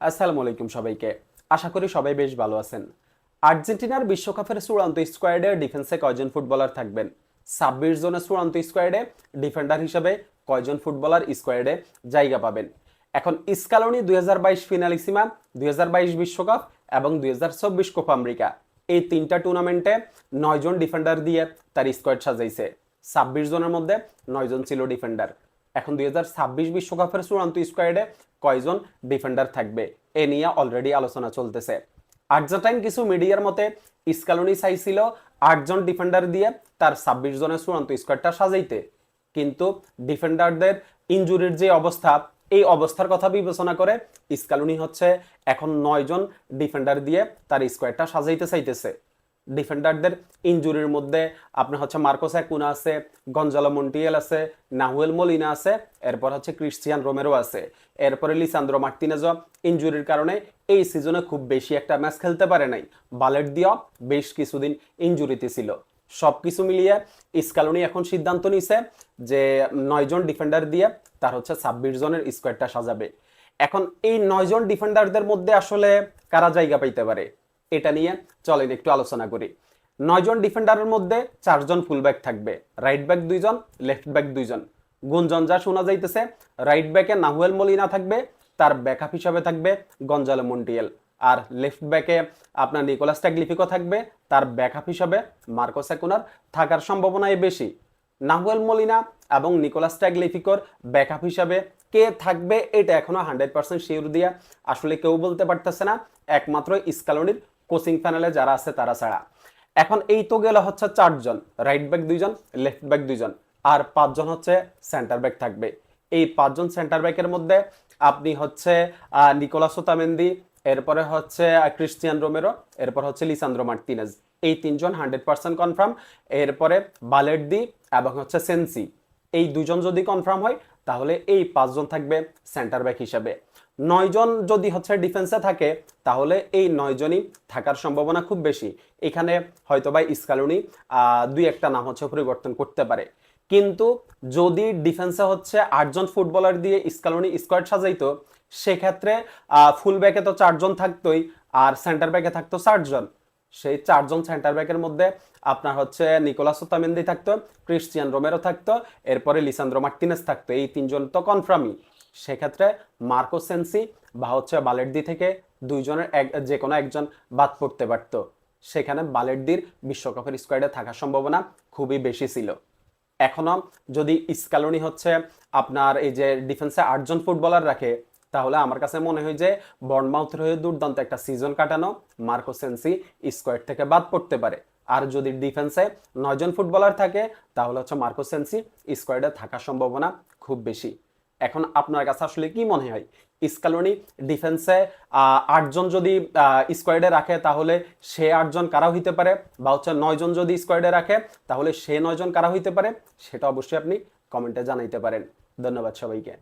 আসসালামু আলাইকুম সবাইকে। আশা করি সবাই বেশ ভালো আছেন। আর্জেন্টিনার বিশ্বকাপের চূড়ান্ত স্কোয়াডে ডিফেন্সে কয়জন ফুটবলার থাকবেন? 26 জনের চূড়ান্ত স্কোয়াডে ডিফেন্ডার হিসেবে কয়জন ফুটবলার স্কোয়াডে জায়গা পাবেন? এখন স্কালোনি 2022 ফিনালিসিমা, 2022 বিশ্বকাপ এবং 2024 কোপা আমেরিকা এই তিনটা টুর্নামেন্টে 9 জন ডিফেন্ডার দিয়ে তার স্কোয়াড সাজাইছে। 26 জনের মধ্যে 9 জন ছিল ডিফেন্ডার। এখন 2026 বিশ্বকাপের চূড়ান্ত স্কোয়াডে কয়জন ডিফেন্ডার থাকবে এ নিয়ে অলরেডি আলোচনা চলতেছে। আর্জেন্টাইন কিছু মিডিয়ার মতে স্কালোনি চাইছিল 8 জন ডিফেন্ডার দিয়ে তার 26 জনের চূড়ান্ত স্কোয়াডটা সাজাইতে, কিন্তু ডিফেন্ডারদের ইনজুরির যে অবস্থা, এই অবস্থার কথা বিবেচনা করে স্কালোনি হচ্ছে এখন 9 জন ডিফেন্ডার দিয়ে তার স্কোয়াডটা সাজাইতে চাইতেছে। ডিফেন্ডারদের ইনজুরির মধ্যে আপনার হচ্ছে মার্কোস অ্যাকুনা আছে, গঞ্জালো মন্টিয়েল আছে, নাহুয়েল মলিনা আছে, এরপর হচ্ছে ক্রিস্টিয়ান রোমেরো আছে, এরপরে লিসান্দ্রো মার্টিনেজও ইনজুরির কারণে এই সিজনে খুব বেশি একটা ম্যাচ খেলতে পারে নাই। বালেট দিও বেশ কিছুদিন ইনজুরিতে ছিল। সবকিছু মিলিয়ে স্কালোনি এখন সিদ্ধান্ত নিছে যে 9 জন ডিফেন্ডার দিয়ে তার হচ্ছে 26 জনের স্কোয়াডটা সাজাবে। এখন এই 9 জন ডিফেন্ডারদের মধ্যে আসলে কারা জায়গা পাইতে পারে এটা নিয়ে চলেন একটু আলোচনা করি। 9 জন ডিফেন্ডারের মধ্যে 4 জন ফুলব্যাক থাকবে, রাইট ব্যাক 2 জন, লেফট ব্যাক 2 জন। গুঞ্জন যা শোনা যাইতেছে রাইট ব্যাকে নাহুয়েল মলিনা থাকবে, তার ব্যাকআপ হিসাবে থাকবে গঞ্জালো মন্টিয়েল। আর লেফট ব্যাকে আপনার নিকোলাস ট্যাগলিফিকো থাকবে, তার ব্যাকআপ হিসাবে মার্কোস অ্যাকুনার থাকার সম্ভাবনাই বেশি। নাহুয়েল মলিনা এবং নিকোলাস ট্যাগলিফিকোর ব্যাকআপ হিসাবে কে থাকবে এটা এখনো 100% শিওর দিয়া আসলে কেউ বলতে পারতেছে না, একমাত্র স্কালোনির কোচিং প্যানেলে যারা আছে তারা ছাড়া। এখন এই তো গেল হচ্ছে 4 জন, রাইট ব্যাক 2 জন, লেফট ব্যাক 2 জন, আর 5 জন হচ্ছে সেন্টার ব্যাক থাকবে। এই 5 জন সেন্টার ব্যাকের মধ্যে আপনি হচ্ছে নিকোলাস ওতামেন্দি, এরপরে হচ্ছে ক্রিস্টিয়ান রোমেরো, এরপর হচ্ছে লিসান্দ্রো মার্টিনেজ, এই 3 জন 100% কনফার্ম। এরপরে বালের্দি এবং হচ্ছে সেন্সি, এই 2 জন যদি কনফার্ম হয় তাহলে এই 5 জন থাকবে সেন্টার ব্যাক হিসাবে। 9 জন যদি হচ্ছে ডিফেন্সে থাকে তাহলে এই 9 জনই থাকার সম্ভাবনা খুব বেশি। এখানে হয়তো বা স্কালোনি 2-1টা নাম হচ্ছে পরিবর্তন করতে পারে, কিন্তু যদি ডিফেন্সে হচ্ছে 8 জন ফুটবলার দিয়ে স্কালোনি স্কোয়াড সাজাইতো সেক্ষেত্রে ফুল ব্যাকে তো 4 জন থাকতোই, আর সেন্টার ব্যাকে থাকতো 60 জন। সেই 4 জন সেন্টার ব্যাকের মধ্যে আপনার হচ্ছে নিকোলাস ওতামেন্দি থাকতো, ক্রিস্টিয়ান রোমেরো থাকতো, এরপরে লিসান্দ্রো মার্টিনেজ থাকতো, এই 3 জন তো কনফার্মই। সেক্ষেত্রে মার্কো সেন্সি বা হচ্ছে বালের্দি থেকে 2 জনের যে কোনো একজন বাদ পড়তে পারত। সেখানে বালের্দির বিশ্বকাপের স্কোয়াডে থাকার সম্ভাবনা খুবই বেশি ছিল। এখনো যদি স্কালোনি হচ্ছে আপনার এই যে ডিফেন্সে 8 জন ফুটবলার রাখে তাহলে আমার কাছে মনে হয় যে বর্নমাউথের হয়ে দুর্দান্ত একটা সিজন কাটানো মার্কো সেন্সি স্কোয়াড থেকে বাদ পড়তে পারে। আর যদি ডিফেন্সে 9 জন ফুটবলার থাকে তাহলে হচ্ছে মার্কো সেন্সি স্কোয়াডে থাকার সম্ভাবনা খুব বেশি। এখন আপনার কাছে আসলে কি মনে হয় স্কালোনি ডিফেন্সে 8 জন যদি স্কোয়াডে রাখে তাহলে সে 8 জন কারা হইতে পারে, বা হচ্ছে 9 জন যদি স্কোয়াডে রাখে তাহলে সে 9 জন কারা হইতে পারে, সেটা অবশ্যই আপনি কমেন্টে জানাইতে পারেন। ধন্যবাদ সবাইকে।